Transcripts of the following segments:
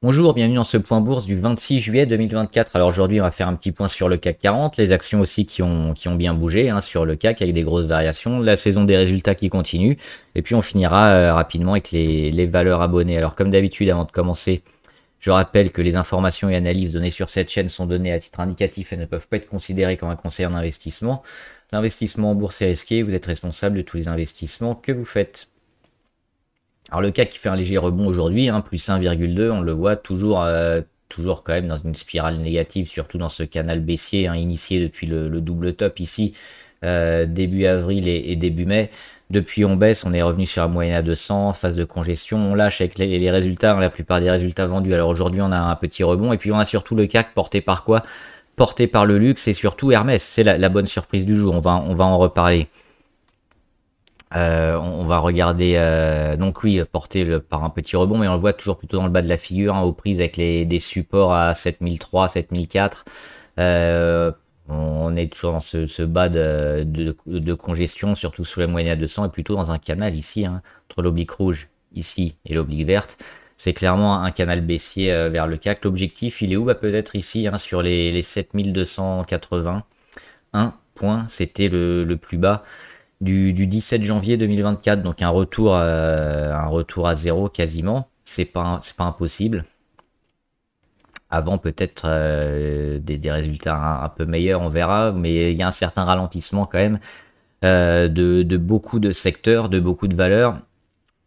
Bonjour, bienvenue dans ce point bourse du 26 juillet 2024. Alors aujourd'hui, on va faire un petit point sur le CAC 40, les actions aussi qui ont bien bougé sur le CAC avec des grosses variations, la saison des résultats qui continue, et puis on finira rapidement avec les valeurs abonnées. Alors comme d'habitude, avant de commencer, je rappelle que les informations et analyses données sur cette chaîne sont données à titre indicatif et ne peuvent pas être considérées comme un conseil en investissement. L'investissement en bourse est risqué, vous êtes responsable de tous les investissements que vous faites. Alors le CAC qui fait un léger rebond aujourd'hui, plus 1,2, on le voit toujours quand même dans une spirale négative, surtout dans ce canal baissier initié depuis le double top ici, début avril et début mai. Depuis on baisse, on est revenu sur la moyenne à 200, phase de congestion, on lâche avec les résultats, la plupart des résultats vendus. Alors aujourd'hui on a un petit rebond et puis on a surtout le CAC porté par quoi? Porté par le luxe et surtout Hermès, c'est la bonne surprise du jour, on va en reparler. On va regarder, donc oui, porté par un petit rebond, mais on le voit toujours plutôt dans le bas de la figure, aux prises avec des supports à 7003, 7004. On est toujours dans ce bas de congestion, surtout sous la moyenne à 200, et plutôt dans un canal ici, entre l'oblique rouge ici et l'oblique verte. C'est clairement un canal baissier vers le CAC. L'objectif, il est où? Peut-être ici, sur les 7280. Un point, c'était le plus bas du 17 janvier 2024, donc un retour à zéro quasiment. C'est pas impossible. Avant peut-être des résultats un peu meilleurs, on verra, mais il y a un certain ralentissement quand même de beaucoup de secteurs, de beaucoup de valeurs.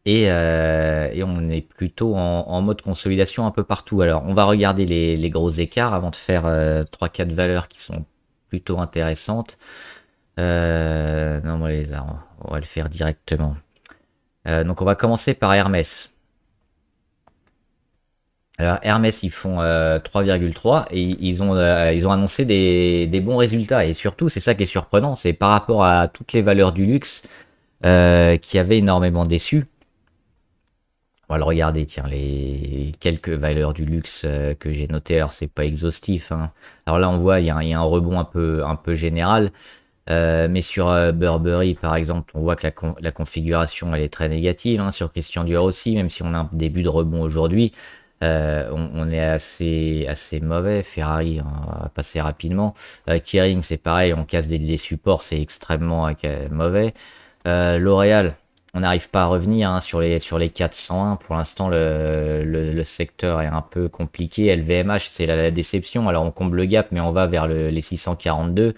Et on est plutôt en mode consolidation un peu partout. Alors on va regarder les gros écarts avant de faire 3-4 valeurs qui sont plutôt intéressantes. Non, on va le faire directement. Donc on va commencer par Hermès. Alors Hermès, ils font 3,3 et ils ont annoncé des bons résultats. Et surtout, c'est ça qui est surprenant, c'est par rapport à toutes les valeurs du luxe qui avaient énormément déçu. On va le regarder, tiens, les quelques valeurs du luxe que j'ai notées. Alors c'est pas exhaustif. Alors là, on voit, il y a un rebond un peu général. Mais sur Burberry, par exemple, on voit que la configuration elle est très négative. Sur Christian Dior aussi, même si on a un début de rebond aujourd'hui, on est assez mauvais. Ferrari, on va passer rapidement. Kering, c'est pareil, on casse des supports, c'est extrêmement mauvais. L'Oréal, on n'arrive pas à revenir sur les 401. Pour l'instant, le secteur est un peu compliqué. LVMH, c'est la déception. Alors on comble le gap, mais on va vers les 642.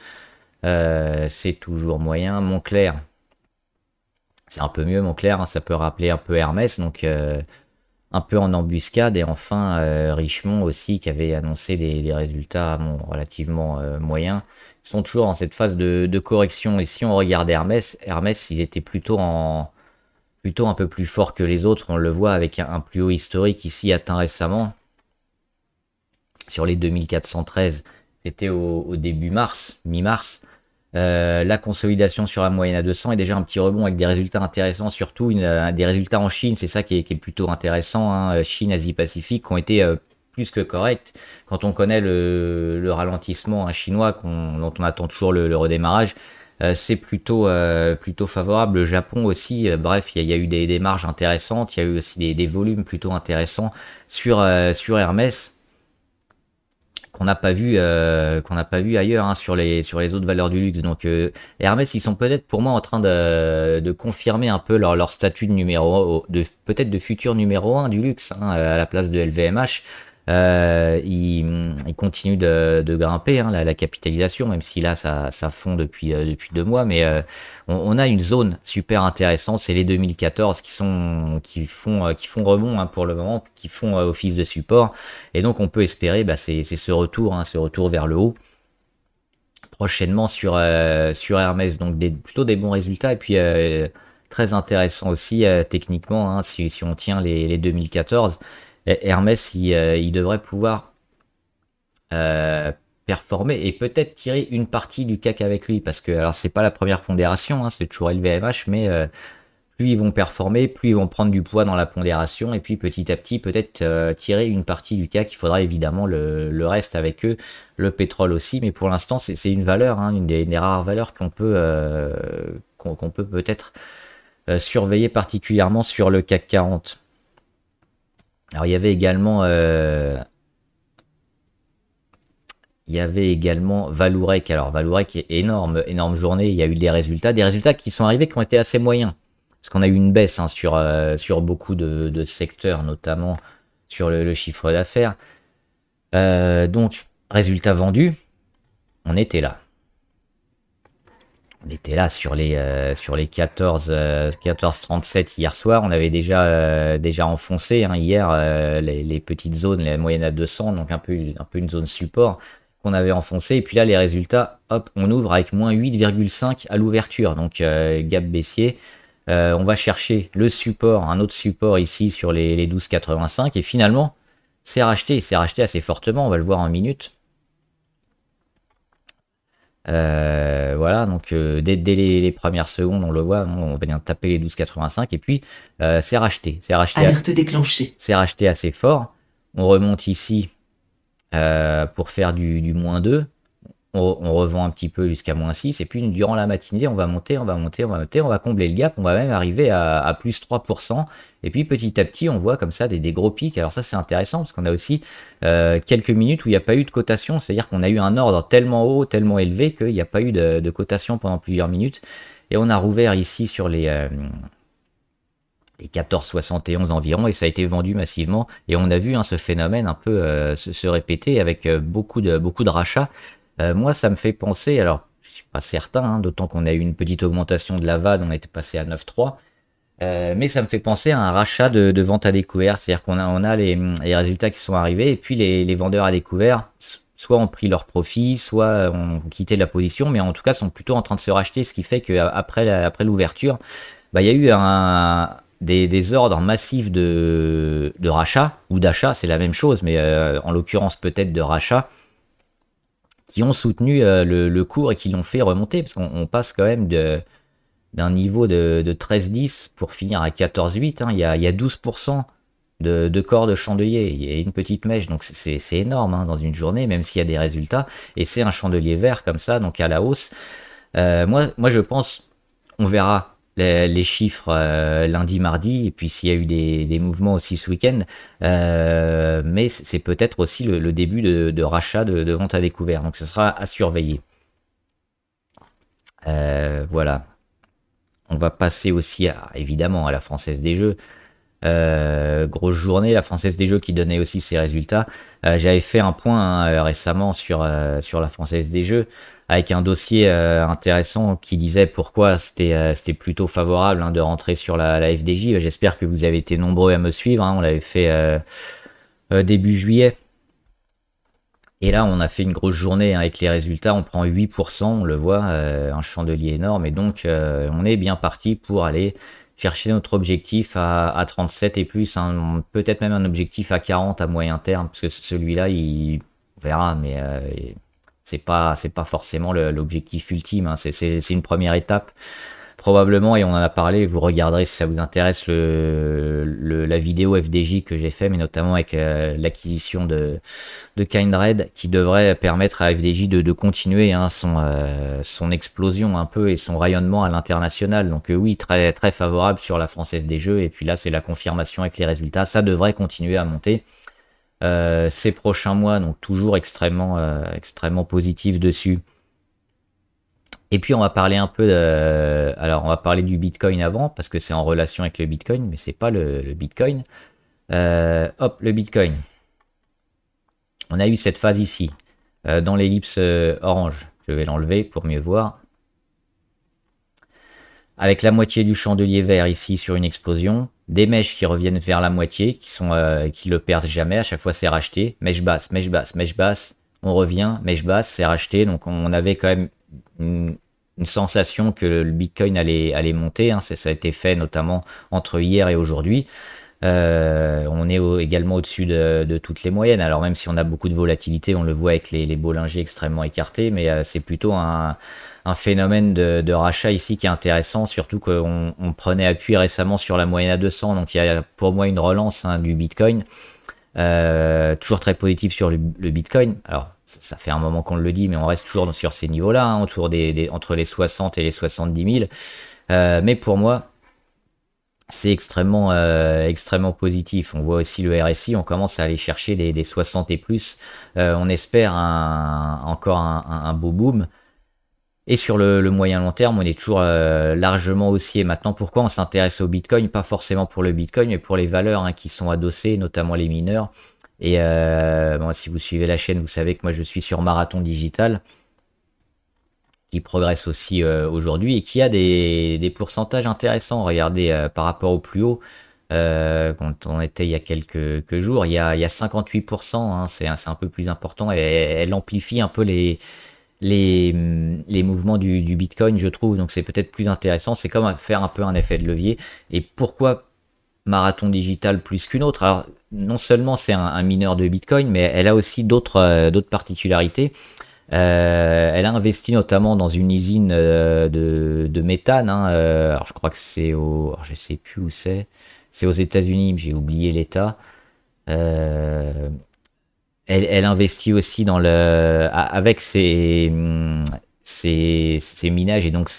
C'est toujours moyen. Moncler, c'est un peu mieux. Moncler, ça peut rappeler un peu Hermès, donc un peu en embuscade. Et enfin, Richemont aussi, qui avait annoncé des résultats relativement moyens. Ils sont toujours dans cette phase de correction. Et si on regarde Hermès, ils étaient plutôt un peu plus forts que les autres. On le voit avec un plus haut historique ici atteint récemment. Sur les 2413, c'était au début mars, mi-mars. La consolidation sur la moyenne à 200 est déjà un petit rebond avec des résultats intéressants, surtout des résultats en Chine, c'est ça qui est plutôt intéressant. Chine, Asie-Pacifique qui ont été plus que corrects. Quand on connaît le ralentissement chinois dont on attend toujours le redémarrage, c'est plutôt favorable. Le Japon aussi, bref, il y a eu des marges intéressantes, il y a eu aussi des volumes plutôt intéressants sur Hermès qu'on n'a pas vu ailleurs sur les autres valeurs du luxe. Donc Hermès, ils sont peut-être pour moi en train de confirmer un peu leur statut de peut-être de futur numéro 1 du luxe à la place de LVMH. Ils continuent de grimper la capitalisation, même si là ça fond depuis 2 mois, mais on a une zone super intéressante, c'est les 2014 qui font rebond pour le moment, qui font office de support, et donc on peut espérer c'est ce retour vers le haut prochainement sur Hermès, donc plutôt des bons résultats, et puis très intéressant aussi techniquement, si on tient les 2014. Hermès, il devrait pouvoir performer et peut-être tirer une partie du CAC avec lui, parce que alors c'est pas la première pondération, c'est toujours LVMH, mais plus ils vont performer, plus ils vont prendre du poids dans la pondération, et puis petit à petit peut-être tirer une partie du CAC. Il faudra évidemment le reste avec eux, le pétrole aussi, mais pour l'instant c'est une valeur, une des rares valeurs qu'on peut peut-être surveiller particulièrement sur le CAC 40. Alors il y avait également Valourec. Alors Valourec est énorme, énorme journée. Il y a eu des résultats qui sont arrivés qui ont été assez moyens. Parce qu'on a eu une baisse hein, sur beaucoup de secteurs, notamment sur le chiffre d'affaires. Donc, résultat vendu, on était là. On était là sur les 14,37 hier soir. On avait déjà enfoncé hein, hier les petites zones, les moyennes à 200, donc un peu une zone support qu'on avait enfoncé. Et puis là, les résultats, hop, on ouvre avec moins 8,5 à l'ouverture. Donc gap baissier. On va chercher le support, un autre support ici sur les 12,85. Et finalement, c'est racheté assez fortement. On va le voir en minutes. Voilà, donc dès les premières secondes, on le voit, on va bien taper les 12,85 et puis c'est racheté. Alerte déclenchée. C'est racheté assez fort. On remonte ici pour faire du moins 2. On revend un petit peu jusqu'à moins 6 et puis durant la matinée on va monter, on va combler le gap, on va même arriver à plus 3% et puis petit à petit on voit comme ça des gros pics. Alors ça c'est intéressant parce qu'on a aussi quelques minutes où il n'y a pas eu de cotation, c'est-à-dire qu'on a eu un ordre tellement haut, tellement élevé qu'il n'y a pas eu de cotation pendant plusieurs minutes et on a rouvert ici sur les 14,71 environ et ça a été vendu massivement et on a vu hein, ce phénomène un peu se répéter avec beaucoup de rachats. Moi, ça me fait penser, alors je suis pas certain, hein, d'autant qu'on a eu une petite augmentation de la VAD, on était passé à 9,3, mais ça me fait penser à un rachat de vente à découvert, c'est-à-dire on a les résultats qui sont arrivés, et puis les vendeurs à découvert, soit ont pris leur profit, soit ont quitté la position, mais en tout cas sont plutôt en train de se racheter, ce qui fait qu'après l'ouverture, bah, il y a eu des ordres massifs de rachat, ou d'achat, c'est la même chose, mais en l'occurrence peut-être de rachat, qui ont soutenu le cours et qui l'ont fait remonter, parce qu'on passe quand même d'un niveau de 13,10 pour finir à 14,8. Hein. Il y a 12% de corps de chandelier, il y a une petite mèche, donc c'est énorme hein, dans une journée, même s'il y a des résultats, et c'est un chandelier vert comme ça, donc à la hausse. Moi je pense, on verra les chiffres lundi, mardi, et puis s'il y a eu des mouvements aussi ce week-end, mais c'est peut-être aussi le début de rachat de vente à découvert, donc ce sera à surveiller. Voilà. On va passer aussi évidemment à la Française des Jeux. Grosse journée, la Française des Jeux qui donnait aussi ses résultats. J'avais fait un point hein, récemment sur la Française des Jeux avec un dossier intéressant qui disait pourquoi c'était plutôt favorable hein, de rentrer sur la FDJ. J'espère que vous avez été nombreux à me suivre. Hein, on l'avait fait début juillet. Et là, on a fait une grosse journée hein, avec les résultats. On prend 8%, on le voit, un chandelier énorme. Et donc, on est bien parti pour aller chercher notre objectif à 37 et plus. Hein, peut-être même un objectif à 40 à moyen terme, parce que celui-là, on verra, mais c'est pas forcément l'objectif ultime. Hein, c'est une première étape. Probablement, et on en a parlé, vous regarderez si ça vous intéresse la vidéo FDJ que j'ai fait, mais notamment avec l'acquisition de Kindred, qui devrait permettre à FDJ de continuer hein, son explosion un peu et son rayonnement à l'international. Donc oui, très, très favorable sur la Française des Jeux, et puis là c'est la confirmation avec les résultats, ça devrait continuer à monter ces prochains mois, donc toujours extrêmement positif dessus. Et puis on va parler un peu alors on va parler du Bitcoin avant parce que c'est en relation avec le Bitcoin, mais c'est pas le Bitcoin. Hop, le Bitcoin. On a eu cette phase ici dans l'ellipse orange. Je vais l'enlever pour mieux voir. Avec la moitié du chandelier vert ici sur une explosion, des mèches qui reviennent vers la moitié, qui le perdent jamais. À chaque fois c'est racheté. Mèche basse, mèche basse, mèche basse. On revient, mèche basse, c'est racheté. Donc on avait quand même une sensation que le Bitcoin allait monter. Hein. Ça a été fait notamment entre hier et aujourd'hui. On est également au-dessus de toutes les moyennes. Alors même si on a beaucoup de volatilité, on le voit avec les Bollinger extrêmement écartés, mais c'est plutôt un phénomène de rachat ici qui est intéressant, surtout qu'on prenait appui récemment sur la moyenne à 200. Donc il y a pour moi une relance hein, du Bitcoin. Toujours très positif sur le Bitcoin. Alors ça fait un moment qu'on le dit, mais on reste toujours sur ces niveaux-là, hein, autour entre les 60 et les 70 000. Mais pour moi, c'est extrêmement positif. On voit aussi le RSI, on commence à aller chercher des 60 et plus. On espère encore un beau boom. Et sur le moyen long terme, on est toujours largement haussier. Maintenant, pourquoi on s'intéresse au Bitcoin? Pas forcément pour le Bitcoin, mais pour les valeurs qui sont adossées, notamment les mineurs. Et bon, si vous suivez la chaîne, vous savez que moi je suis sur Marathon Digital, qui progresse aussi aujourd'hui et qui a des pourcentages intéressants. Regardez, par rapport au plus haut, quand on était il y a quelques jours, il y a 58%, hein, c'est un peu plus important, et elle amplifie un peu les mouvements du Bitcoin, je trouve. Donc c'est peut-être plus intéressant. C'est comme faire un peu un effet de levier. Et pourquoi Marathon Digital plus qu'une autre? Alors, non seulement c'est un mineur de Bitcoin, mais elle a aussi d'autres particularités. Elle a investi notamment dans une usine de méthane, hein. Alors je crois que alors je sais plus où c'est. C'est aux États-Unis, mais j'ai oublié l'État. Euh, elle investit aussi avec ses minages, et donc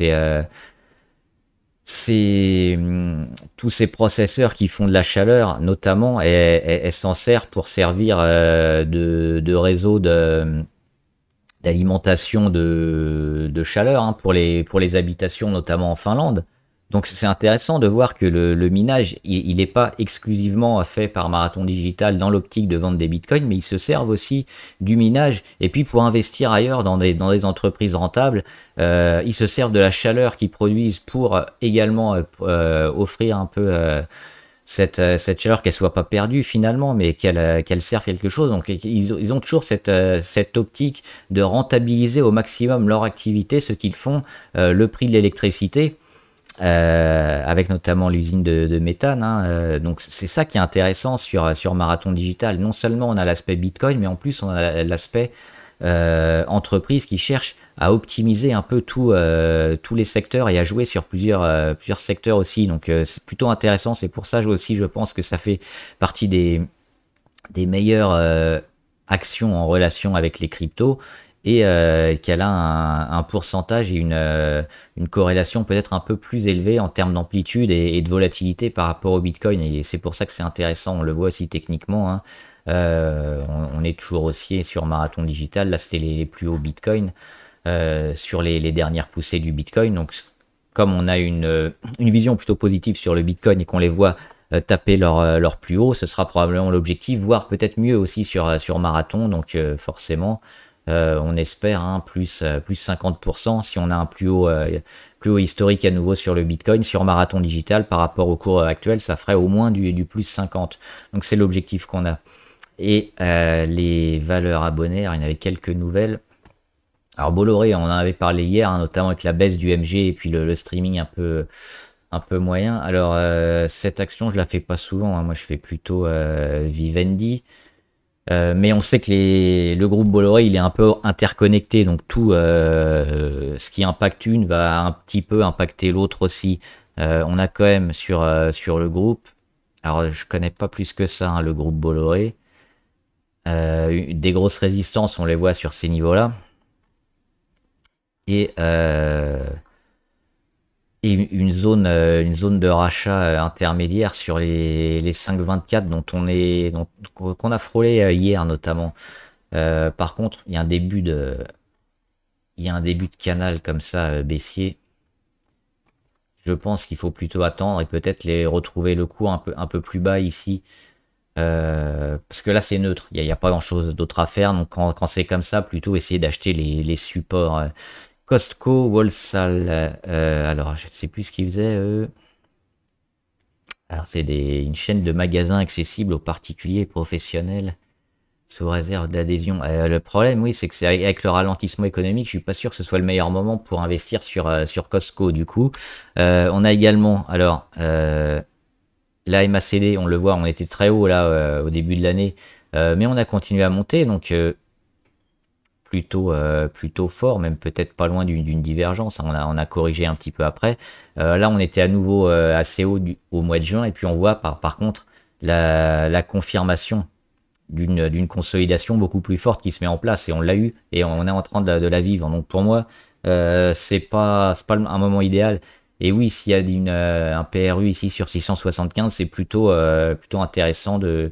tous ces processeurs qui font de la chaleur, notamment, elle s'en sert pour servir de réseau d'alimentation de chaleur, hein, pour les habitations, notamment en Finlande. Donc c'est intéressant de voir que le minage, il n'est pas exclusivement fait par Marathon Digital dans l'optique de vendre des bitcoins, mais ils se servent aussi du minage. Et puis pour investir ailleurs dans des entreprises rentables, ils se servent de la chaleur qu'ils produisent pour également offrir un peu cette chaleur, qu'elle soit pas perdue finalement, mais qu'elle serve quelque chose. Donc ils ont toujours cette optique de rentabiliser au maximum leur activité, ce qu'ils font, le prix de l'électricité. Avec notamment l'usine de méthane, hein. Donc c'est ça qui est intéressant sur Marathon Digital. Non seulement on a l'aspect Bitcoin, mais en plus on a l'aspect entreprise qui cherche à optimiser un peu tous les secteurs et à jouer sur plusieurs secteurs aussi. Donc c'est plutôt intéressant. C'est pour ça aussi, je pense que ça fait partie des meilleures actions en relation avec les cryptos, et qu'elle a un pourcentage et une corrélation peut-être un peu plus élevée en termes d'amplitude et de volatilité par rapport au Bitcoin. Et c'est pour ça que c'est intéressant. On le voit aussi techniquement, hein. On est toujours haussier sur Marathon Digital. Là, c'était les plus hauts Bitcoin sur les dernières poussées du Bitcoin. Donc, comme on a une vision plutôt positive sur le Bitcoin et qu'on les voit taper leur plus haut, ce sera probablement l'objectif, voire peut-être mieux aussi sur Marathon. Donc, forcément, on espère, hein, plus 50% si on a un plus haut historique à nouveau sur le Bitcoin. Sur Marathon Digital, par rapport au cours actuel, ça ferait au moins du plus 50. Donc c'est l'objectif qu'on a. Et les valeurs abonnées, alors il y en avait quelques nouvelles. Alors Bolloré, on en avait parlé hier, hein, notamment avec la baisse du MG et puis le streaming un peu moyen. Alors cette action, je la fais pas souvent, hein. Moi je fais plutôt Vivendi. Mais on sait que le groupe Bolloré, il est un peu interconnecté, donc tout ce qui impacte une va un petit peu impacter l'autre aussi. On a quand même sur le groupe, alors je connais pas plus que ça, hein, le groupe Bolloré, des grosses résistances, on les voit sur ces niveaux-là. Et une zone de rachat intermédiaire sur les 5,24 qu'on a frôlé hier notamment. Par contre, il y a un début de canal comme ça baissier. Je pense qu'il faut plutôt attendre et peut-être les retrouver le cours un peu plus bas ici. Parce que là c'est neutre, il n'y a pas grand chose d'autre à faire. Donc quand c'est comme ça, plutôt essayer d'acheter les supports. Costco, Walsall, alors je ne sais plus ce qu'ils faisaient eux. Alors c'est une chaîne de magasins accessible aux particuliers et professionnels sous réserve d'adhésion. Le problème, oui, c'est que c'est avec le ralentissement économique, je suis pas sûr que ce soit le meilleur moment pour investir sur Costco. Du coup, on a également, alors la MACD, on le voit, on était très haut là au début de l'année, mais on a continué à monter, donc plutôt fort, même peut-être pas loin d'une divergence. On a corrigé un petit peu après. Là, on était à nouveau assez haut au mois de juin, et puis on voit par contre la confirmation d'une consolidation beaucoup plus forte qui se met en place, et on l'a eu, et on est en train de la vivre. Donc pour moi, c'est pas un moment idéal. Et oui, s'il y a un PRU ici sur 675, c'est plutôt intéressant de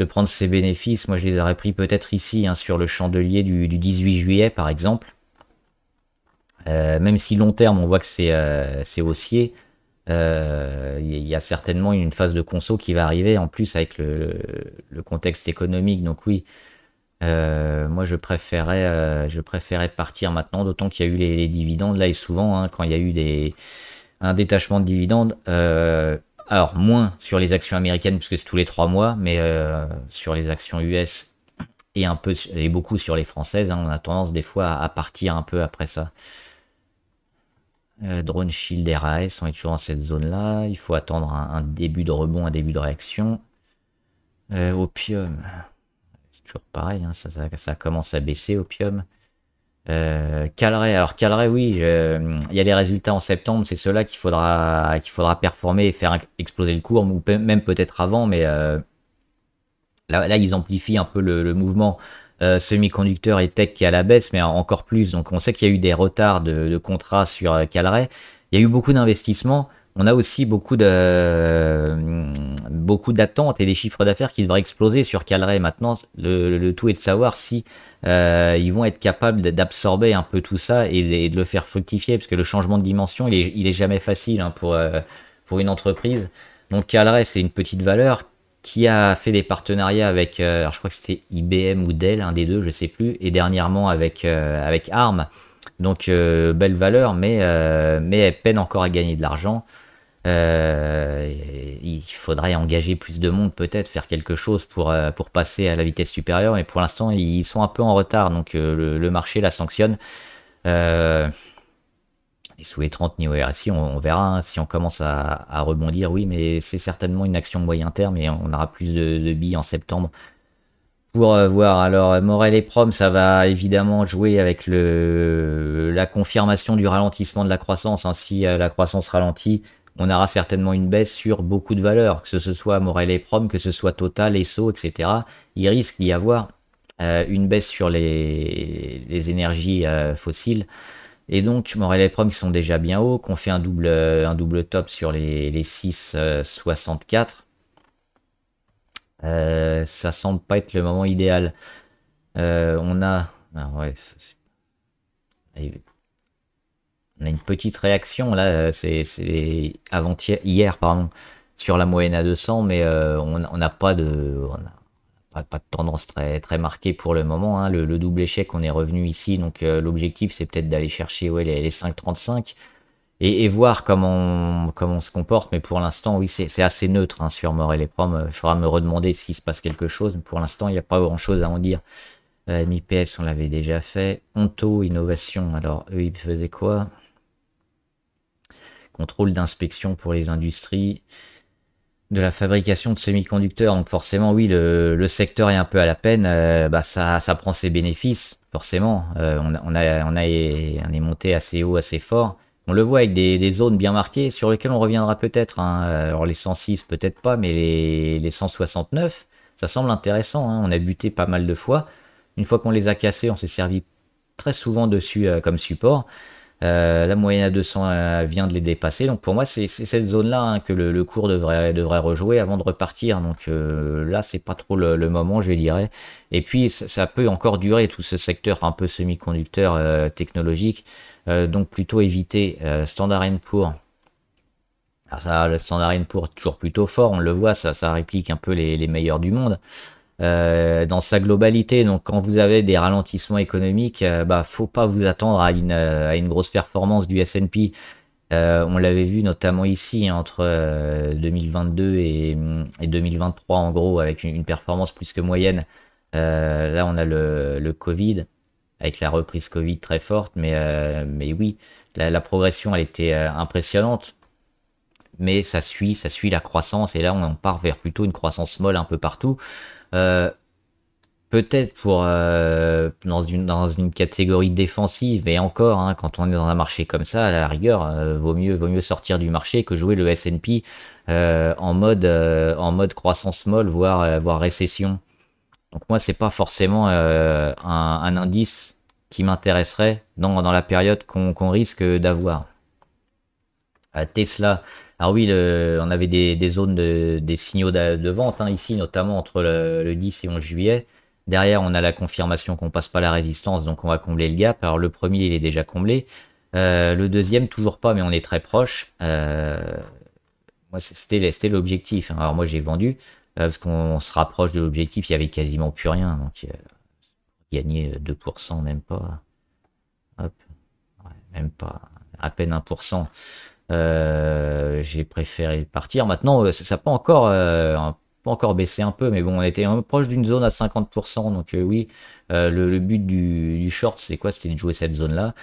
prendre ces bénéfices. Moi, je les aurais pris peut-être ici, hein, sur le chandelier du 18 juillet, par exemple. Même si long terme, on voit que c'est haussier, il y a certainement une phase de conso qui va arriver, en plus avec le contexte économique. Donc oui, moi je préférais partir maintenant, d'autant qu'il y a eu les dividendes là, et souvent, hein, quand il y a eu un détachement de dividendes, alors moins sur les actions américaines puisque c'est tous les 3 mois, mais sur les actions US et beaucoup sur les françaises, hein, on a tendance des fois à partir un peu après ça. Drone Shield RAS, on est toujours dans cette zone-là. Il faut attendre un début de rebond, un début de réaction. Opium, c'est toujours pareil, hein, ça commence à baisser, Opium. Calray, alors Calray, oui, il y a les résultats en septembre, c'est ceux-là qu'il faudra performer et faire exploser le cours, ou même peut-être avant, mais là, ils amplifient un peu le mouvement semi-conducteur et tech qui est à la baisse, mais encore plus. Donc on sait qu'il y a eu des retards de contrats sur Calray. Il y a eu beaucoup d'investissements. On a aussi beaucoup d'attentes et des chiffres d'affaires qui devraient exploser sur Calray. Maintenant, le tout est de savoir si ils vont être capables d'absorber un peu tout ça et de le faire fructifier, parce que le changement de dimension, il est jamais facile, hein, pour une entreprise. Donc Calray, c'est une petite valeur qui a fait des partenariats avec, alors je crois que c'était IBM ou Dell, un des deux, je sais plus, et dernièrement avec ARM. Donc belle valeur, mais elle peine encore à gagner de l'argent. Il faudrait engager plus de monde, peut-être faire quelque chose pour passer à la vitesse supérieure, mais pour l'instant ils sont un peu en retard, donc le marché la sanctionne. Euh, et sous les 30 niveau RSI, on verra, hein, si on commence à rebondir, oui, mais c'est certainement une action moyen terme et on aura plus de billes en septembre pour voir. Alors, Morel et Prom, ça va évidemment jouer avec la confirmation du ralentissement de la croissance, hein. Si la croissance ralentit, on aura certainement une baisse sur beaucoup de valeurs, que ce soit Morel et Prom, que ce soit Total, Esso, etc. Il risque d'y avoir une baisse sur les énergies fossiles. Et donc, Morel et Prom qui sont déjà bien hauts, qu'on fait un double top sur les 6,64. Ça semble pas être le moment idéal. On a. Ah ouais, on a une petite réaction là, c'est hier, pardon, sur la moyenne à 200, mais on n'a pas de tendance très, très marquée pour le moment, hein. Le double échec, on est revenu ici, donc l'objectif c'est peut-être d'aller chercher, ouais, les 5,35 et voir comment on se comporte, mais pour l'instant, oui, c'est assez neutre, hein, sur Morel et Prom. Il faudra me redemander s'il se passe quelque chose, mais pour l'instant, il n'y a pas grand-chose à en dire. MIPS, on l'avait déjà fait. Onto, Innovation, alors eux, ils faisaient quoi? Contrôle d'inspection pour les industries de la fabrication de semi-conducteurs. Donc forcément, oui, le secteur est un peu à la peine. Bah ça prend ses bénéfices, forcément. On est monté assez haut, assez fort. On le voit avec des zones bien marquées sur lesquelles on reviendra peut-être, hein. Alors les 106, peut-être pas, mais les 169, ça semble intéressant, hein. On a buté pas mal de fois. Une fois qu'on les a cassés, on s'est servi très souvent dessus comme support. La moyenne à 200 vient de les dépasser. Donc pour moi, c'est cette zone-là, hein, que le cours devrait rejouer avant de repartir. Donc là, c'est pas trop le moment, je dirais. Et puis, ça peut encore durer, tout ce secteur un peu semi-conducteur technologique. Donc plutôt éviter Standard & Poor's. Alors ça, le Standard & Poor's toujours plutôt fort, on le voit, ça réplique un peu les meilleurs du monde. Dans sa globalité. Donc quand vous avez des ralentissements économiques, bah faut pas vous attendre à une grosse performance du S&P. On l'avait vu notamment ici, hein, entre 2022 et 2023, en gros, avec une performance plus que moyenne. Là on a le Covid, avec la reprise Covid très forte, mais oui, la progression elle était impressionnante, mais ça suit la croissance, et là on part vers plutôt une croissance molle un peu partout. Euh, Peut-être dans une catégorie défensive, et encore, hein, quand on est dans un marché comme ça, à la rigueur, vaut mieux sortir du marché que jouer le S&P en mode croissance molle, voire récession. Donc moi, c'est pas forcément un indice qui m'intéresserait dans la période qu'on risque d'avoir. Tesla, alors oui, on avait des zones, des signaux de vente hein, ici, notamment entre le 10 et 11 juillet. Derrière, on a la confirmation qu'on passe pas la résistance, donc on va combler le gap. Alors le premier, il est déjà comblé. Le deuxième, toujours pas, mais on est très proche. Moi, c'était l'objectif, hein. Alors moi, j'ai vendu parce qu'on se rapproche de l'objectif. Il y avait quasiment plus rien, donc gagner 2%, même pas. Hop, ouais, même pas, à peine 1%. J'ai préféré partir. Maintenant, ça peut encore, peut encore baisser un peu, mais bon, on était proche d'une zone à 50%, donc oui, le but du short, c'est quoi? C'était de jouer cette zone-là.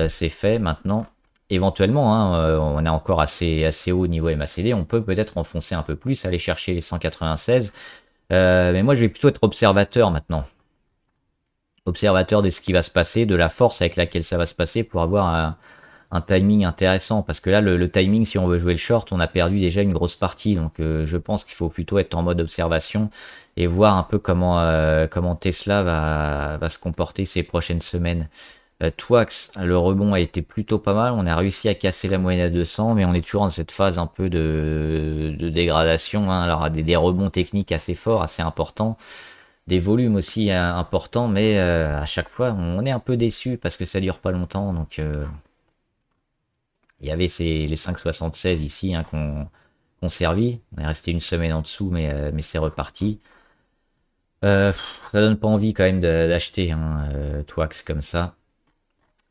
C'est fait maintenant. Éventuellement, hein, on est encore assez haut niveau MACD, on peut peut-être enfoncer un peu plus, aller chercher les 196. Mais moi, je vais plutôt être observateur maintenant. Observateur de ce qui va se passer, de la force avec laquelle ça va se passer pour avoir un timing intéressant, parce que là le timing, si on veut jouer le short, on a perdu déjà une grosse partie, donc je pense qu'il faut plutôt être en mode observation et voir un peu comment Tesla va se comporter ces prochaines semaines. Twax, le rebond a été plutôt pas mal, on a réussi à casser la moyenne à 200, mais on est toujours dans cette phase un peu de dégradation, hein. Alors des rebonds techniques assez forts, assez importants, des volumes aussi importants, mais à chaque fois on est un peu déçu parce que ça dure pas longtemps, donc il y avait les 5,76 ici hein, qu'on servi. On est resté une semaine en dessous, mais c'est reparti. Ça donne pas envie quand même d'acheter hein, Twax comme ça.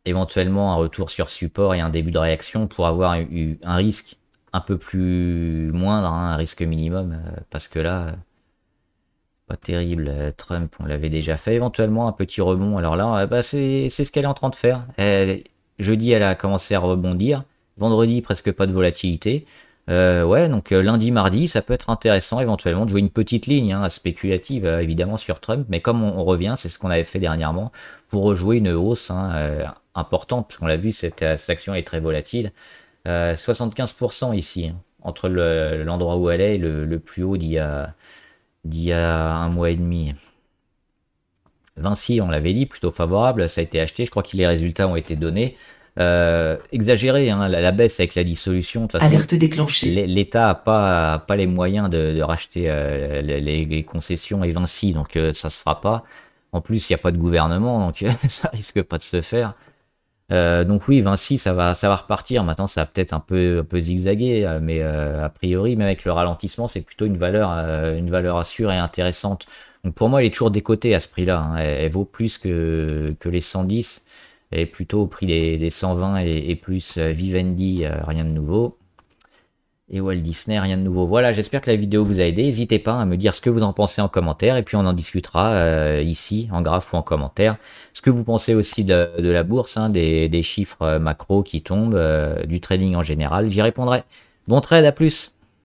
Éventuellement un retour sur support et un début de réaction pour avoir eu un risque un peu plus moindre, hein, un risque minimum, parce que là, pas terrible. Trump, on l'avait déjà fait. Éventuellement un petit rebond. Alors là, bah, c'est ce qu'elle est en train de faire. Jeudi, elle a commencé à rebondir. Vendredi, presque pas de volatilité. Ouais, donc lundi, mardi, ça peut être intéressant éventuellement de jouer une petite ligne hein, spéculative, évidemment, sur Trump. Mais comme on revient, c'est ce qu'on avait fait dernièrement, pour rejouer une hausse hein, importante, parce qu'on l'a vu, cette action est très volatile. 75% ici, hein, entre l'endroit où elle est et le plus haut d'il y a un mois et demi. Vinci, on l'avait dit, plutôt favorable, ça a été acheté, je crois que les résultats ont été donnés. Exagéré, hein, la baisse avec la dissolution, de toute façon, Alerte déclenchée. l'État n'a pas les moyens de racheter les concessions et Vinci, donc ça se fera pas. En plus, il n'y a pas de gouvernement, donc ça risque pas de se faire. Donc oui, Vinci, ça va repartir. Maintenant, ça va peut-être un peu zigzaguer, mais a priori, même avec le ralentissement, c'est plutôt une valeur sûre et intéressante. Donc pour moi, elle est toujours décotée à ce prix-là, hein. Elle vaut plus que les 110. Elle est plutôt au prix des 120 et plus. Vivendi, rien de nouveau. Et Walt Disney, rien de nouveau. Voilà, j'espère que la vidéo vous a aidé. N'hésitez pas à me dire ce que vous en pensez en commentaire et puis on en discutera ici, en graphe ou en commentaire. Ce que vous pensez aussi de la bourse, hein, des chiffres macro qui tombent, du trading en général. J'y répondrai. Bon trade, à plus!